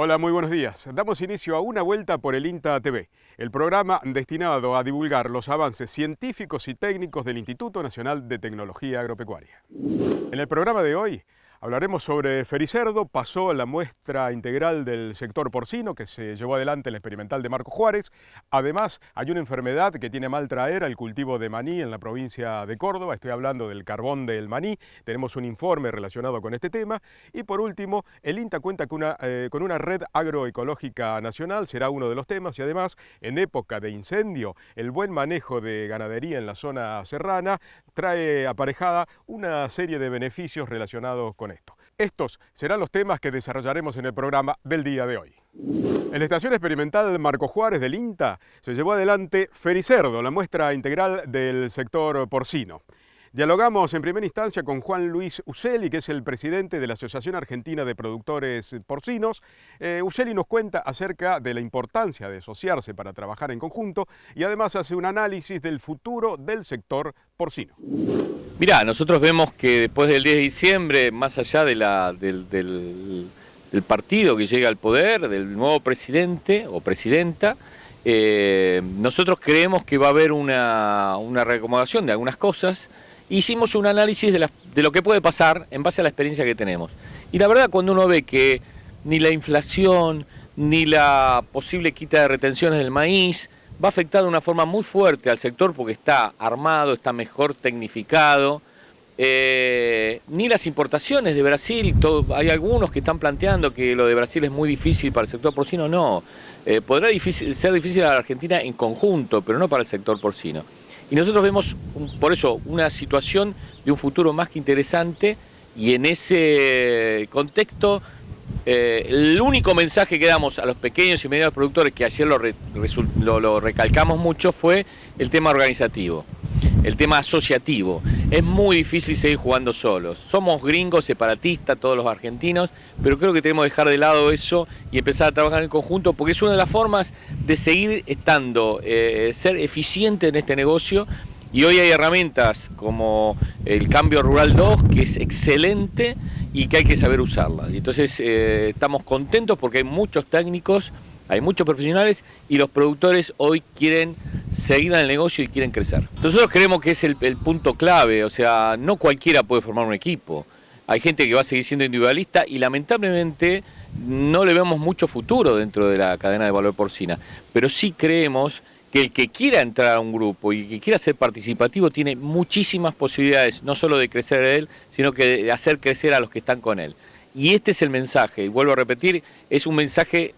Hola, muy buenos días. Damos inicio a Una Vuelta por el INTA TV, el programa destinado a divulgar los avances científicos y técnicos del Instituto Nacional de Tecnología Agropecuaria. En el programa de hoy hablaremos sobre Fericerdo. Pasó la muestra integral del sector porcino que se llevó adelante en la experimental de Marcos Juárez. Además, hay una enfermedad que tiene a mal traer al cultivo de maní en la provincia de Córdoba. Estoy hablando del carbón del maní. Tenemos un informe relacionado con este tema. Y por último, el INTA cuenta con una red agroecológica nacional. Será uno de los temas. Y además, en época de incendio, el buen manejo de ganadería en la zona serrana trae aparejada una serie de beneficios relacionados con esto. Estos serán los temas que desarrollaremos en el programa del día de hoy. En la estación experimental Marcos Juárez del INTA se llevó adelante Fericerdo, la muestra integral del sector porcino. Dialogamos en primera instancia con Juan Luis Uccelli, que es el presidente de la Asociación Argentina de Productores Porcinos. Uccelli nos cuenta acerca de la importancia de asociarse para trabajar en conjunto y además hace un análisis del futuro del sector porcino. Mirá, nosotros vemos que después del 10 de diciembre, más allá de del partido que llega al poder, del nuevo presidente o presidenta, nosotros creemos que va a haber una reacomodación de algunas cosas. Hicimos un análisis de lo que puede pasar en base a la experiencia que tenemos. Y la verdad, cuando uno ve que ni la inflación, ni la posible quita de retenciones del maíz va a afectar de una forma muy fuerte al sector porque está armado, está mejor tecnificado, ni las importaciones de Brasil, hay algunos que están planteando que lo de Brasil es muy difícil para el sector porcino, no, podrá ser difícil a la Argentina en conjunto, pero no para el sector porcino. Y nosotros vemos, por eso, una situación de un futuro más que interesante y en ese contexto, el único mensaje que damos a los pequeños y medianos productores, que ayer lo recalcamos mucho, fue el tema organizativo, el tema asociativo. Es muy difícil seguir jugando solos. Somos gringos, separatistas, todos los argentinos, pero creo que tenemos que dejar de lado eso y empezar a trabajar en conjunto, porque es una de las formas de seguir estando, ser eficiente en este negocio. Y hoy hay herramientas como el Cambio Rural 2, que es excelente y que hay que saber usarla. Y entonces estamos contentos porque hay muchos técnicos, hay muchos profesionales y los productores hoy quieren seguir en el negocio y quieren crecer. Nosotros creemos que es el punto clave, o sea, no cualquiera puede formar un equipo. Hay gente que va a seguir siendo individualista y lamentablemente no le vemos mucho futuro dentro de la cadena de valor porcina, pero sí creemos que el que quiera entrar a un grupo y que quiera ser participativo tiene muchísimas posibilidades, no solo de crecer él, sino que de hacer crecer a los que están con él. Y este es el mensaje, y vuelvo a repetir, es un mensaje,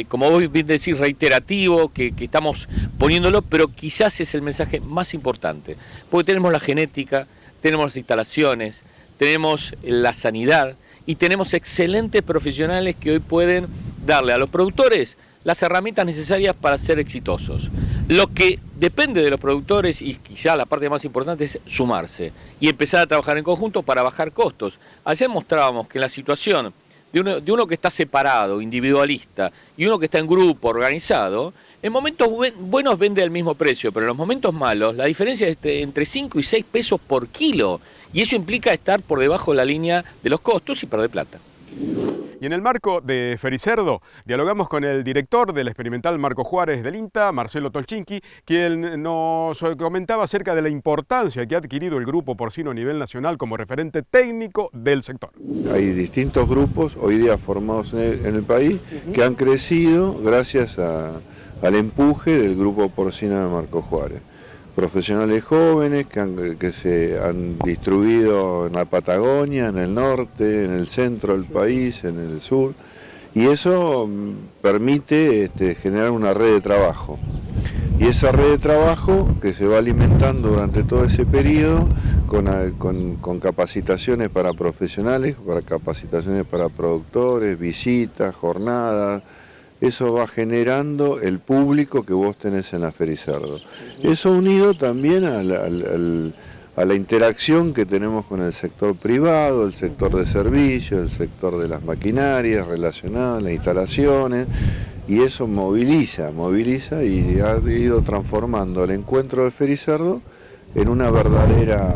como vos bien decís, reiterativo, que estamos poniéndolo, pero quizás es el mensaje más importante, porque tenemos la genética, tenemos las instalaciones, tenemos la sanidad y tenemos excelentes profesionales que hoy pueden darle a los productores las herramientas necesarias para ser exitosos. Lo que depende de los productores, y quizá la parte más importante, es sumarse y empezar a trabajar en conjunto para bajar costos. Ayer mostrábamos que en la situación de uno que está separado, individualista, y uno que está en grupo, organizado, en momentos buenos vende al mismo precio, pero en los momentos malos la diferencia es entre 5 y 6 pesos por kilo, y eso implica estar por debajo de la línea de los costos y perder plata. Y en el marco de Fericerdo, dialogamos con el director de la experimental Marcos Juárez del INTA, Marcelo Tolchinki, quien nos comentaba acerca de la importancia que ha adquirido el grupo porcino a nivel nacional como referente técnico del sector. Hay distintos grupos hoy día formados en el país que han crecido gracias al empuje del grupo porcino de Marcos Juárez. Profesionales jóvenes que se han distribuido en la Patagonia, en el norte, en el centro del país, en el sur, y eso permite generar una red de trabajo. Y esa red de trabajo que se va alimentando durante todo ese periodo con capacitaciones para profesionales, para capacitaciones para productores, visitas, jornadas. Eso va generando el público que vos tenés en la Fericerdo. Eso unido también a la interacción que tenemos con el sector privado, el sector de servicios, el sector de las maquinarias relacionadas, las instalaciones, y eso moviliza y ha ido transformando el encuentro de Fericerdo en una verdadera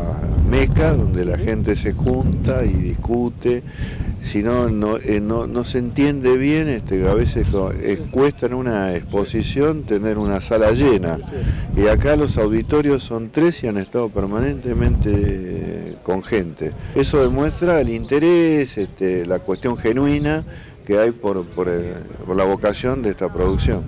meca donde la gente se junta y discute si no se entiende bien, a veces cuesta en una exposición tener una sala llena. Y acá los auditorios son 3 y han estado permanentemente con gente. Eso demuestra el interés, la cuestión genuina que hay por la vocación de esta producción.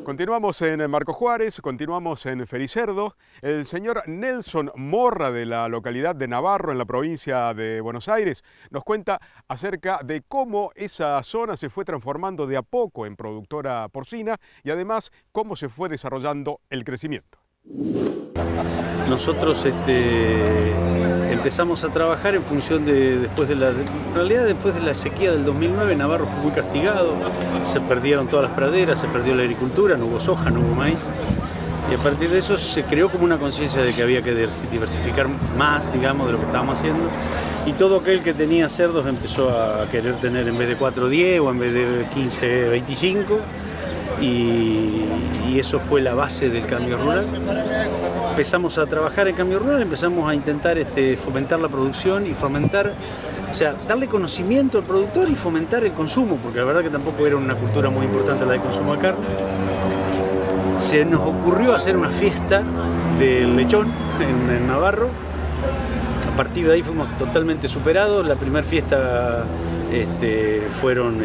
Continuamos en Marcos Juárez, continuamos en Fericerdo. El señor Nelson Morra, de la localidad de Navarro, en la provincia de Buenos Aires, nos cuenta acerca de cómo esa zona se fue transformando de a poco en productora porcina y además cómo se fue desarrollando el crecimiento. Nosotros empezamos a trabajar en función después de la sequía del 2009, Navarro fue muy castigado, se perdieron todas las praderas, se perdió la agricultura, no hubo soja, no hubo maíz. Y a partir de eso se creó como una conciencia de que había que diversificar más, digamos, de lo que estábamos haciendo. Y todo aquel que tenía cerdos empezó a querer tener en vez de 4, 10 o en vez de 15, 25. Y eso fue la base del cambio rural. Empezamos a trabajar en cambio rural, empezamos a intentar fomentar la producción y darle conocimiento al productor y fomentar el consumo, porque la verdad que tampoco era una cultura muy importante la de consumo de carne. Se nos ocurrió hacer una fiesta del lechón en Navarro. A partir de ahí fuimos totalmente superados. La primera fiesta fueron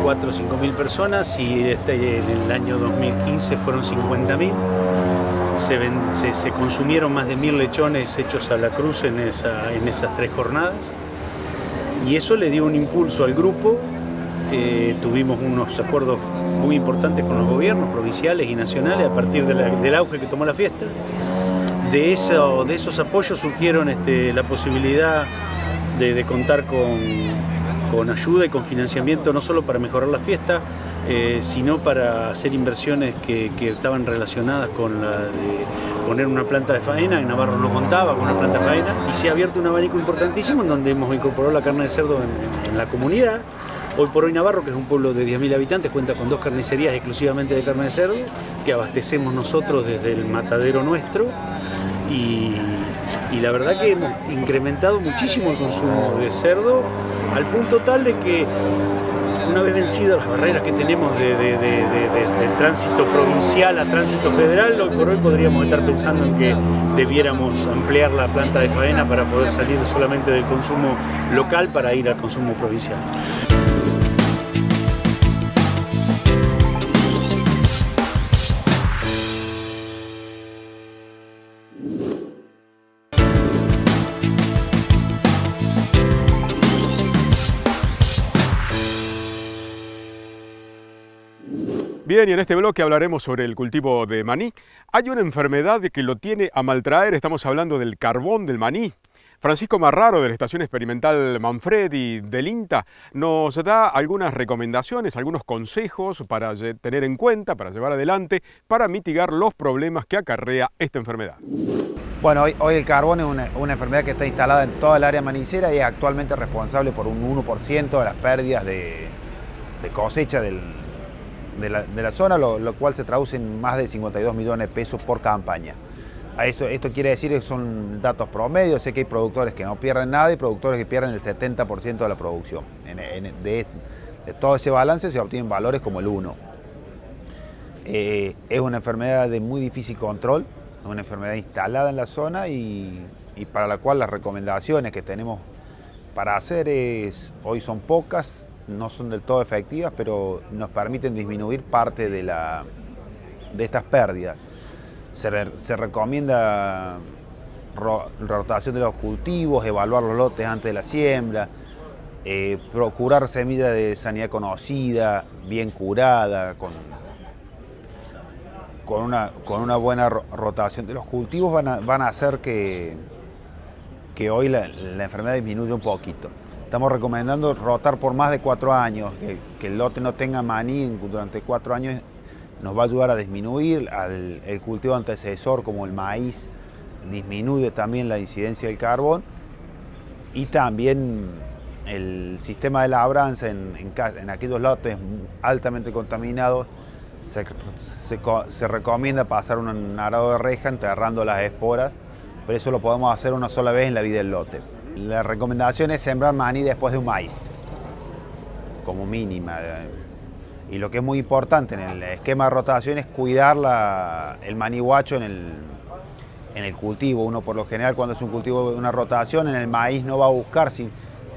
4 o 5 mil personas y en el año 2015 fueron 50.000. Se consumieron más de 1000 lechones hechos a la cruz en esas 3 jornadas y eso le dio un impulso al grupo. Tuvimos unos acuerdos muy importantes con los gobiernos provinciales y nacionales a partir del auge que tomó la fiesta. De esos apoyos surgieron la posibilidad de contar con ayuda y con financiamiento no solo para mejorar la fiesta, sino para hacer inversiones que estaban relacionadas con la de poner una planta de faena. En Navarro no contaba con una planta de faena y se ha abierto un abanico importantísimo en donde hemos incorporado la carne de cerdo en la comunidad. Hoy por hoy Navarro, que es un pueblo de 10.000 habitantes, cuenta con 2 carnicerías exclusivamente de carne de cerdo que abastecemos nosotros desde el matadero nuestro y la verdad que hemos incrementado muchísimo el consumo de cerdo al punto tal de que una vez vencidas las barreras que tenemos del tránsito provincial a tránsito federal, hoy por hoy podríamos estar pensando en que debiéramos ampliar la planta de faena para poder salir solamente del consumo local para ir al consumo provincial. Bien, y en este bloque hablaremos sobre el cultivo de maní. Hay una enfermedad que lo tiene a maltraer, estamos hablando del carbón del maní. Francisco Marraro, de la Estación Experimental Manfredi del INTA, nos da algunas recomendaciones, algunos consejos para tener en cuenta, para llevar adelante, para mitigar los problemas que acarrea esta enfermedad. Bueno, hoy el carbón es una enfermedad que está instalada en toda el área manicera y es actualmente responsable por un 1% de las pérdidas de cosecha de la zona, lo cual se traduce en más de 52 millones de pesos por campaña. Esto quiere decir que son datos promedios, sé que hay productores que no pierden nada y productores que pierden el 70% de la producción. De todo ese balance se obtienen valores como el 1. Es una enfermedad de muy difícil control, una enfermedad instalada en la zona y para la cual las recomendaciones que tenemos para hacer hoy son pocas, no son del todo efectivas, pero nos permiten disminuir parte de estas pérdidas. Se recomienda rotación de los cultivos, evaluar los lotes antes de la siembra, procurar semilla de sanidad conocida, bien curada, con una buena rotación de los cultivos van a hacer que hoy la enfermedad disminuya un poquito. Estamos recomendando rotar por más de 4 años, que el lote no tenga maní durante 4 años. Nos va a ayudar a disminuir el cultivo antecesor como el maíz, disminuye también la incidencia del carbón y también el sistema de labranza en aquellos lotes altamente contaminados se recomienda pasar un arado de reja enterrando las esporas, pero eso lo podemos hacer una sola vez en la vida del lote. La recomendación es sembrar maní después de un maíz. como mínima. Y lo que es muy importante en el esquema de rotación es cuidar el maní guacho en el cultivo. Uno por lo general cuando es un cultivo de una rotación en el maíz no va a buscar si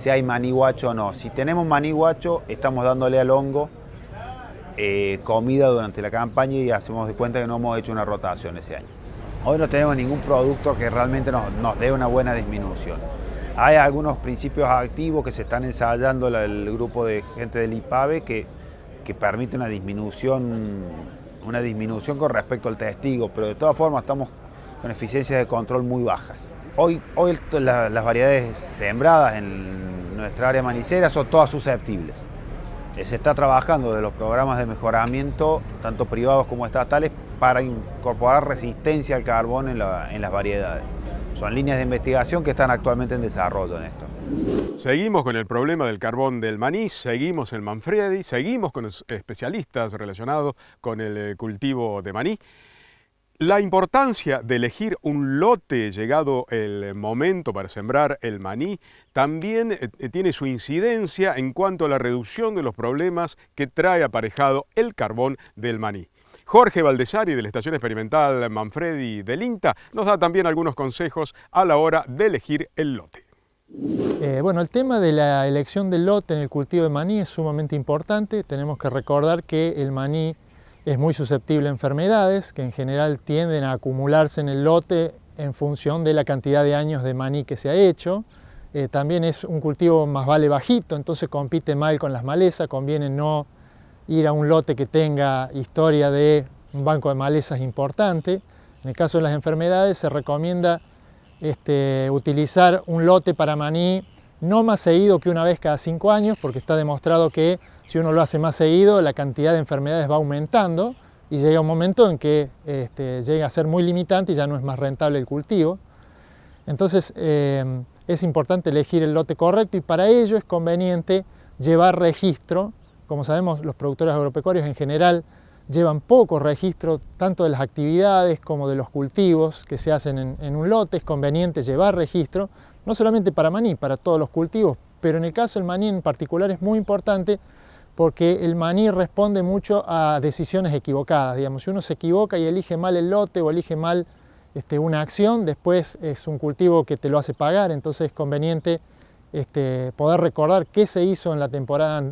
hay maní guacho o no. Si tenemos maní guacho estamos dándole al hongo comida durante la campaña y hacemos de cuenta que no hemos hecho una rotación ese año. Hoy no tenemos ningún producto que realmente nos dé una buena disminución. Hay algunos principios activos que se están ensayando el grupo de gente del IPAVE que permite una disminución con respecto al testigo, pero de todas formas estamos con eficiencias de control muy bajas. Hoy las variedades sembradas en nuestra área manicera son todas susceptibles. Se está trabajando de los programas de mejoramiento, tanto privados como estatales, para incorporar resistencia al carbón en las variedades. Son líneas de investigación que están actualmente en desarrollo en esto. Seguimos con el problema del carbón del maní, seguimos en Manfredi, seguimos con los especialistas relacionados con el cultivo de maní. La importancia de elegir un lote llegado el momento para sembrar el maní también tiene su incidencia en cuanto a la reducción de los problemas que trae aparejado el carbón del maní. Jorge Baldessari de la Estación Experimental Manfredi del INTA nos da también algunos consejos a la hora de elegir el lote. Bueno, el tema de la elección del lote en el cultivo de maní es sumamente importante. Tenemos que recordar que el maní es muy susceptible a enfermedades que en general tienden a acumularse en el lote en función de la cantidad de años de maní que se ha hecho. También es un cultivo más vale bajito, entonces compite mal con las malezas. Conviene no ir a un lote que tenga historia de un banco de malezas importante. En el caso de las enfermedades se recomienda utilizar un lote para maní no más seguido que una vez cada 5 años, porque está demostrado que si uno lo hace más seguido, la cantidad de enfermedades va aumentando y llega un momento en que llega a ser muy limitante y ya no es más rentable el cultivo. Entonces es importante elegir el lote correcto y para ello es conveniente llevar registro. Como sabemos, los productores agropecuarios en general llevan poco registro tanto de las actividades como de los cultivos que se hacen en un lote. Es conveniente llevar registro, no solamente para maní, para todos los cultivos, pero en el caso del maní en particular es muy importante porque el maní responde mucho a decisiones equivocadas. Digamos, si uno se equivoca y elige mal el lote o elige mal una acción, después es un cultivo que te lo hace pagar, entonces es conveniente poder recordar qué se hizo en la temporada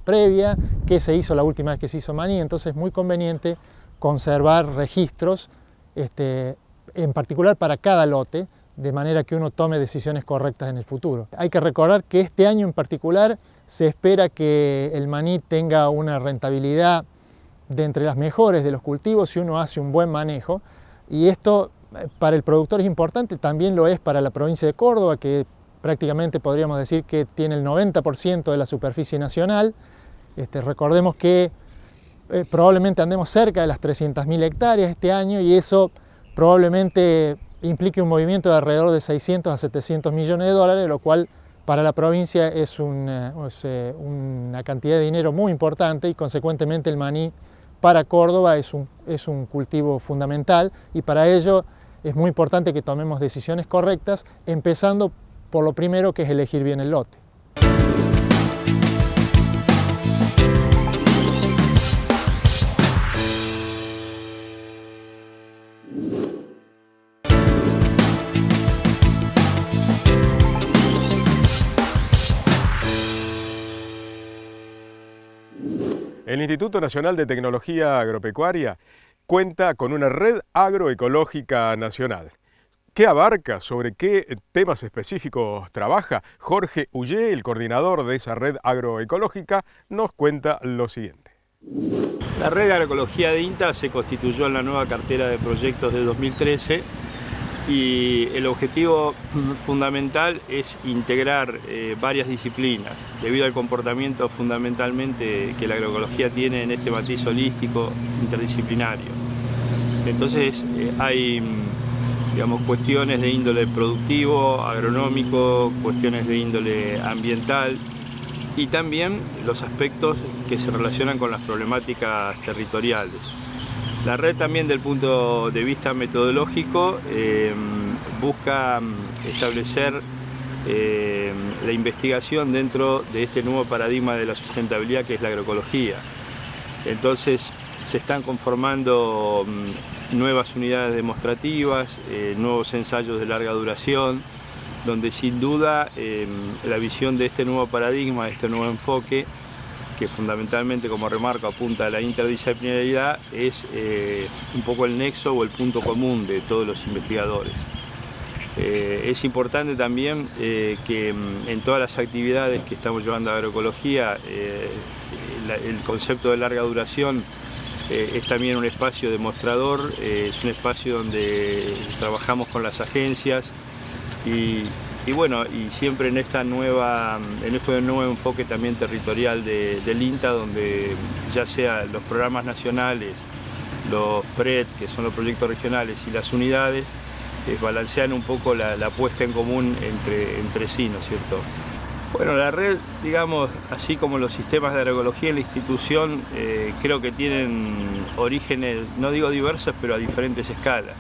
previa, qué se hizo la última vez que se hizo maní. Entonces es muy conveniente conservar registros, en particular para cada lote, de manera que uno tome decisiones correctas en el futuro. Hay que recordar que este año en particular se espera que el maní tenga una rentabilidad de entre las mejores de los cultivos si uno hace un buen manejo, y esto para el productor es importante, también lo es para la provincia de Córdoba, que prácticamente podríamos decir que tiene el 90% de la superficie nacional. Recordemos que probablemente andemos cerca de las 300.000 hectáreas este año y eso probablemente implique un movimiento de alrededor de 600 a 700 millones de dólares, lo cual para la provincia es una cantidad de dinero muy importante y consecuentemente el maní para Córdoba es un cultivo fundamental y para ello es muy importante que tomemos decisiones correctas, empezando por lo primero, que es elegir bien el lote. El Instituto Nacional de Tecnología Agropecuaria cuenta con una red agroecológica nacional. ¿Qué abarca? ¿Sobre qué temas específicos trabaja? Jorge Ullé, el coordinador de esa red agroecológica, nos cuenta lo siguiente. La red de agroecología de INTA se constituyó en la nueva cartera de proyectos de 2013 y el objetivo fundamental es integrar varias disciplinas debido al comportamiento fundamentalmente que la agroecología tiene en este matiz holístico interdisciplinario. Entonces hay cuestiones de índole productivo, agronómico, cuestiones de índole ambiental y también los aspectos que se relacionan con las problemáticas territoriales. La red también del punto de vista metodológico busca establecer la investigación dentro de este nuevo paradigma de la sustentabilidad que es la agroecología. Entonces se están conformando nuevas unidades demostrativas, nuevos ensayos de larga duración, donde sin duda la visión de este nuevo paradigma, de este nuevo enfoque, que fundamentalmente, como remarco, apunta a la interdisciplinariedad, es un poco el nexo o el punto común de todos los investigadores. Es importante también que en todas las actividades que estamos llevando a agroecología, el concepto de larga duración es también un espacio demostrador, es un espacio donde trabajamos con las agencias y bueno, y siempre en este nuevo enfoque también territorial del INTA, donde ya sea los programas nacionales, los PRED, que son los proyectos regionales, y las unidades, balancean un poco la puesta en común entre sí, ¿no es cierto? Bueno, la red, digamos, así como los sistemas de agroecología en la institución, creo que tienen orígenes, no digo diversos, pero a diferentes escalas.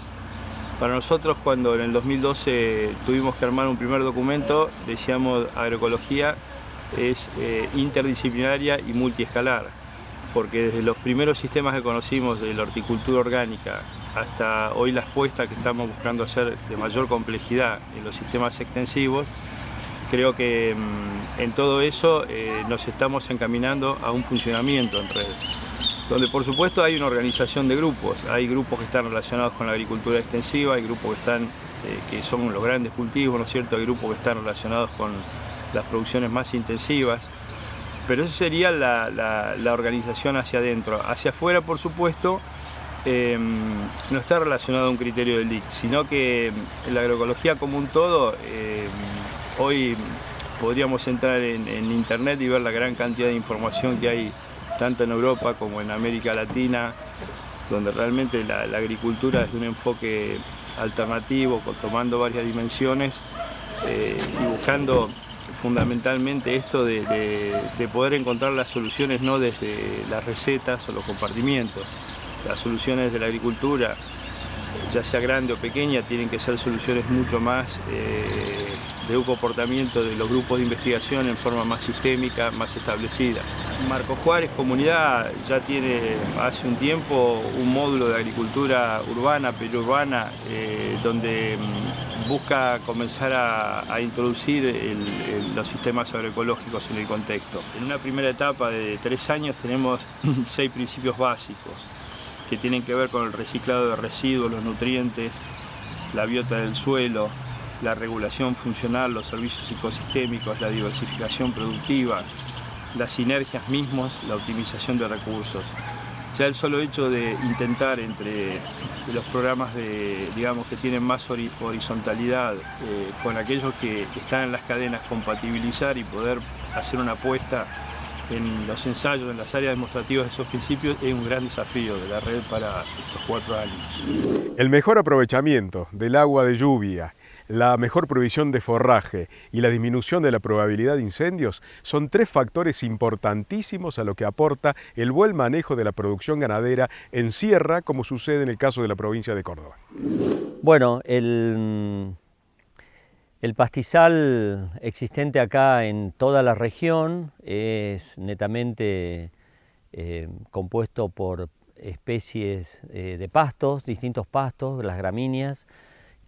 Para nosotros, cuando en el 2012 tuvimos que armar un primer documento, decíamos agroecología es interdisciplinaria y multiescalar, porque desde los primeros sistemas que conocimos de la horticultura orgánica hasta hoy las puestas que estamos buscando hacer de mayor complejidad en los sistemas extensivos, creo que en todo eso nos estamos encaminando a un funcionamiento en red, donde por supuesto hay una organización de grupos. Hay grupos que están relacionados con la agricultura extensiva, hay grupos que son los grandes cultivos, ¿no es cierto? Hay grupos que están relacionados con las producciones más intensivas, pero eso sería la organización hacia adentro. Hacia afuera, por supuesto, no está relacionado a un criterio del DIC, sino que la agroecología como un todo, hoy podríamos entrar en internet y ver la gran cantidad de información que hay tanto en Europa como en América Latina, donde realmente la agricultura es de un enfoque alternativo, tomando varias dimensiones y buscando fundamentalmente esto de poder encontrar las soluciones no desde las recetas o los compartimientos. Las soluciones de la agricultura, ya sea grande o pequeña, tienen que ser soluciones mucho más de un comportamiento de los grupos de investigación en forma más sistémica, más establecida. Marco Juárez Comunidad ya tiene hace un tiempo un módulo de agricultura urbana, periurbana, donde busca comenzar a introducir los sistemas agroecológicos en el contexto. En una primera etapa de 3 años tenemos 6 principios básicos que tienen que ver con el reciclado de residuos, los nutrientes, la biota del suelo, la regulación funcional, los servicios ecosistémicos, la diversificación productiva, las sinergias mismos, la optimización de recursos. Ya el solo hecho de intentar entre los programas digamos, que tienen más horizontalidad con aquellos que están en las cadenas, compatibilizar y poder hacer una apuesta en los ensayos, en las áreas demostrativas de esos principios, es un gran desafío de la red para estos 4 años. El mejor aprovechamiento del agua de lluvia, la mejor provisión de forraje y la disminución de la probabilidad de incendios son 3 factores importantísimos a lo que aporta el buen manejo de la producción ganadera en sierra, como sucede en el caso de la provincia de Córdoba. Bueno, el pastizal existente acá en toda la región es netamente compuesto por especies de pastos, distintos pastos, las gramíneas.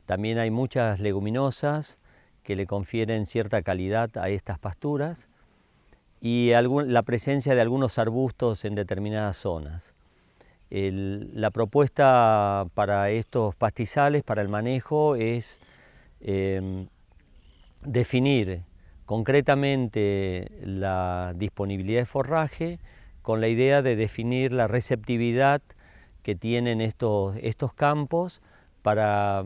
También hay muchas leguminosas que le confieren cierta calidad a estas pasturas y la presencia de algunos arbustos en determinadas zonas. La propuesta para estos pastizales, para el manejo, es definir concretamente la disponibilidad de forraje con la idea de definir la receptividad que tienen estos campos para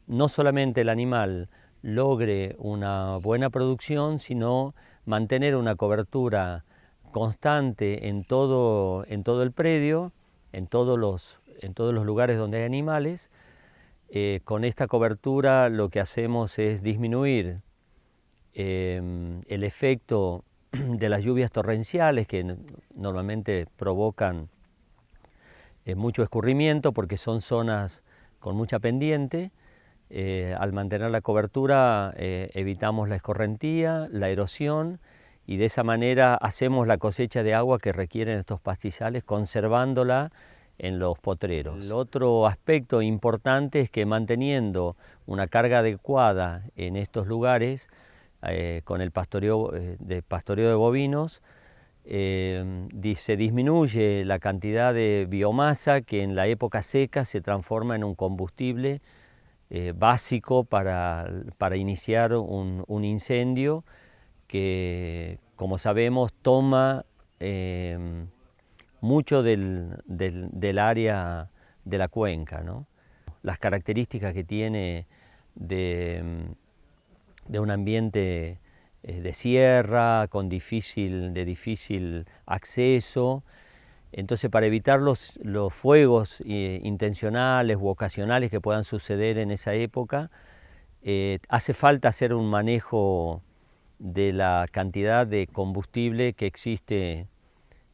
no solamente el animal logre una buena producción, sino mantener una cobertura constante en todo el predio, en todos los lugares donde hay animales. Con esta cobertura lo que hacemos es disminuir el efecto de las lluvias torrenciales que normalmente provocan mucho escurrimiento porque son zonas con mucha pendiente, Al mantener la cobertura evitamos la escorrentía, la erosión, y de esa manera hacemos la cosecha de agua que requieren estos pastizales, conservándola en los potreros. El otro aspecto importante es que manteniendo una carga adecuada en estos lugares, con el pastoreo de bovinos, se disminuye la cantidad de biomasa que en la época seca se transforma en un combustible básico para iniciar un incendio que, como sabemos, toma mucho del área de la cuenca, ¿no? Las características que tiene de un ambiente de sierra, de difícil acceso. Entonces, para evitar los fuegos intencionales u ocasionales que puedan suceder en esa época, hace falta hacer un manejo de la cantidad de combustible que existe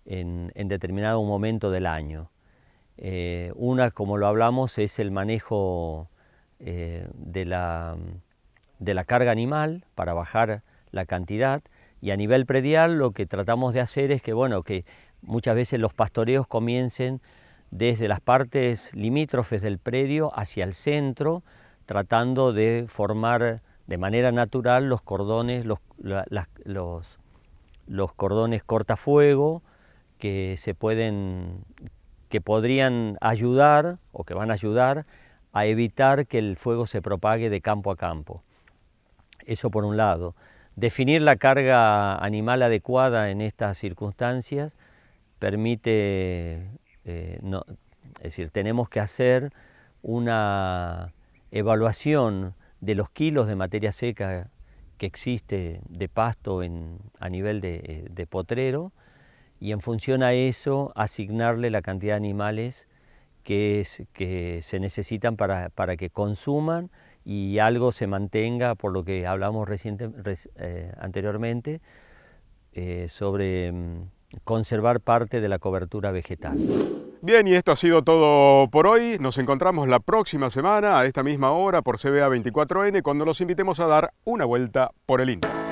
en determinado momento del año. Una, como lo hablamos, es el manejo de la carga animal para bajar la cantidad, y a nivel predial lo que tratamos de hacer es que, bueno, que muchas veces los pastoreos comiencen desde las partes limítrofes del predio hacia el centro, tratando de formar de manera natural los cordones, los cordones cortafuego que podrían ayudar o que van a ayudar a evitar que el fuego se propague de campo a campo. Eso por un lado. Definir la carga animal adecuada en estas circunstancias permite, es decir, tenemos que hacer una evaluación de los kilos de materia seca que existe de pasto a nivel de potrero, y en función a eso asignarle la cantidad de animales que se necesitan para que consuman y algo se mantenga, por lo que hablamos anteriormente, sobre conservar parte de la cobertura vegetal. Bien, y esto ha sido todo por hoy. Nos encontramos la próxima semana a esta misma hora por CBA 24N, cuando los invitemos a dar una vuelta por el INTA.